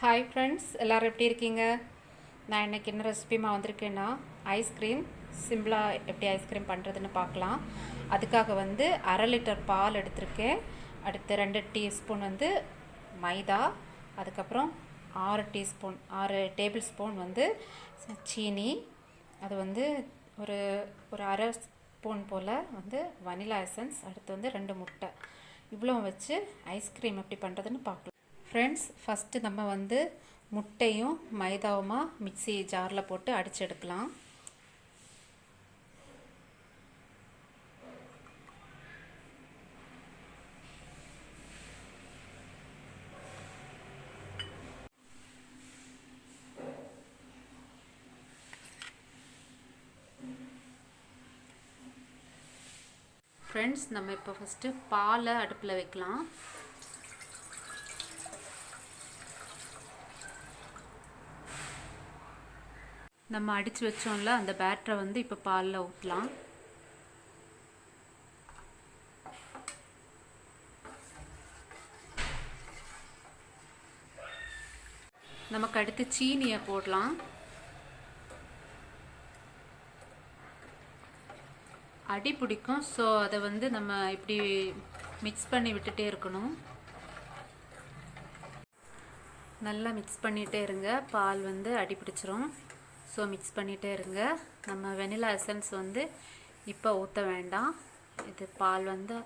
Hi friends, எல்லோரும் எப்படி இருக்கீங்க? நான் இன்றைக்கி என்ன ரெசிபிமா வந்திருக்கேன்னா, ஐஸ்கிரீம் சிம்பிளாக எப்படி ஐஸ்கிரீம் பண்ணுறதுன்னு பார்க்கலாம். அதுக்காக வந்து 1/2 லிட்டர் பால் எடுத்திருக்கேன். அடுத்து 2 டீஸ்பூன் வந்து மைதா, அதுக்கப்புறம் 6 டேபிள் ஸ்பூன் வந்து சீனி, அது வந்து ஒரு ஒரு அரை ஸ்பூன் போல் வந்து வனிலா எசன்ஸ், அடுத்து வந்து 2 முட்டை, இவ்வளோ வச்சு ஐஸ்கிரீம் எப்படி பண்ணுறதுன்னு பார்க்கலாம். ஃப்ரெண்ட்ஸ், ஃபஸ்ட்டு நம்ம வந்து முட்டையும் மைதாவுமா மிக்ஸி ஜாரில் போட்டு அடித்து எடுக்கலாம். ஃப்ரெண்ட்ஸ், நம்ம இப்போ ஃபஸ்ட்டு பாலை அடுப்பில் வைக்கலாம். நம்ம அடித்து வச்சோம்ல அந்த பேட்டரை வந்து இப்போ பாலில் ஊற்றலாம். நமக்கு அடுத்து சீனியை போடலாம். அடி பிடிக்கும், ஸோ அதை வந்து நம்ம இப்படி மிக்ஸ் பண்ணி விட்டுட்டே இருக்கணும். நல்லா மிக்ஸ் பண்ணிகிட்டே இருங்க, பால் வந்து அடி பிடிச்சிரும். ஸோ மிக்ஸ் பண்ணிகிட்டே இருங்க. நம்ம வெனிலா எசன்ஸ் வந்து இப்போ ஊற்ற வேண்டாம், இது பால் வந்து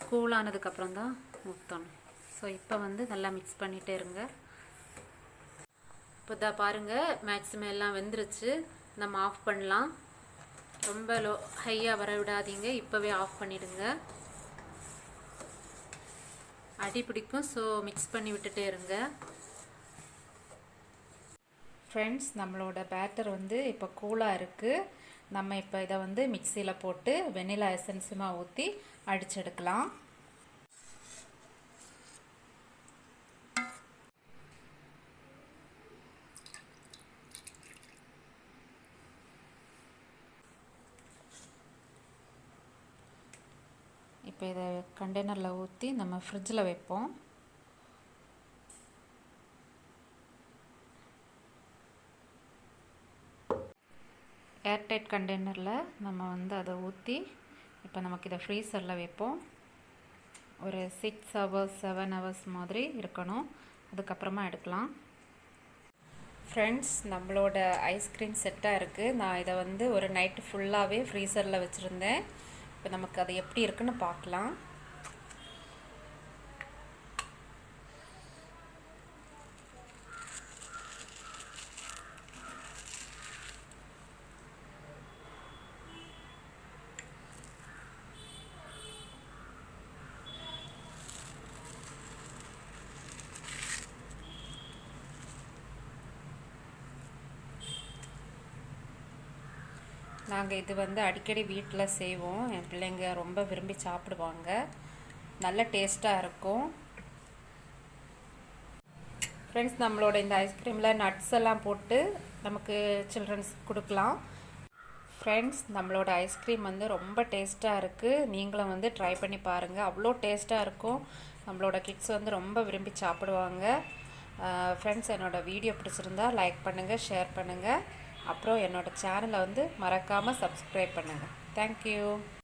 கூலானதுக்கப்புறம் தான் ஊற்றணும். ஸோ இப்போ வந்து நல்லா மிக்ஸ் பண்ணிகிட்டே இருங்க. இப்போ தான் பாருங்கள், மேக்ஸிமம் எல்லாம் வெந்துருச்சு. நம்ம ஆஃப் பண்ணலாம். ரொம்ப ஹையாக வர விடாதீங்க, இப்போவே ஆஃப் பண்ணிவிடுங்க. அடி பிடிக்கும், ஸோ மிக்ஸ் பண்ணி விட்டுட்டே இருங்க. ஃப்ரெண்ட்ஸ், நம்மளோட பேட்டர் வந்து இப்போ கூலாக இருக்குது. நம்ம இப்போ இதை வந்து மிக்சியில் போட்டு வெனிலா எசன்ஸுமா ஊற்றி அடிச்செடுக்கலாம். இப்போ இதை கண்டெய்னரில் ஊற்றி நம்ம ஃப்ரிட்ஜில் வைப்போம். ஏர்டைட் கண்டெய்னரில் நம்ம வந்து அதை ஊற்றி இப்போ நமக்கு இதை ஃப்ரீசரில் வைப்போம். ஒரு 6 ஹவர்ஸ் 7 ஹவர்ஸ் மாதிரி இருக்கணும், அதுக்கப்புறமா எடுக்கலாம். ஃப்ரெண்ட்ஸ், நம்மளோட ஐஸ்கிரீம் செட்டாக இருக்குது. நான் இதை வந்து ஒரு நைட்டு ஃபுல்லாகவே ஃப்ரீசரில் வச்சுருந்தேன். இப்போ நமக்கு அது எப்படி இருக்குன்னு பார்க்கலாம். நாங்கள் இது வந்து அடிக்கடி வீட்டில் செய்வோம். என் பிள்ளைங்க ரொம்ப விரும்பி சாப்பிடுவாங்க. நல்ல டேஸ்ட்டாக இருக்கும். ஃப்ரெண்ட்ஸ், நம்மளோட இந்த ஐஸ்கிரீமில் நட்ஸ் எல்லாம் போட்டு நமக்கு சில்ட்ரன்ஸ் கொடுக்கலாம். ஃப்ரெண்ட்ஸ், நம்மளோட ஐஸ்கிரீம் வந்து ரொம்ப டேஸ்ட்டாக இருக்குது. நீங்களும் வந்து ட்ரை பண்ணி பாருங்கள். அவ்வளோ டேஸ்ட்டாக இருக்கும். நம்மளோட கிட்ஸ் வந்து ரொம்ப விரும்பி சாப்பிடுவாங்க. ஃப்ரெண்ட்ஸ், என்னோடய வீடியோ பிடிச்சிருந்தா லைக் பண்ணுங்கள், ஷேர் பண்ணுங்கள். அப்புறம் என்னோடய சேனலை வந்து மறக்காமல் சப்ஸ்கிரைப் பண்ணுங்கள். தேங்க்யூ.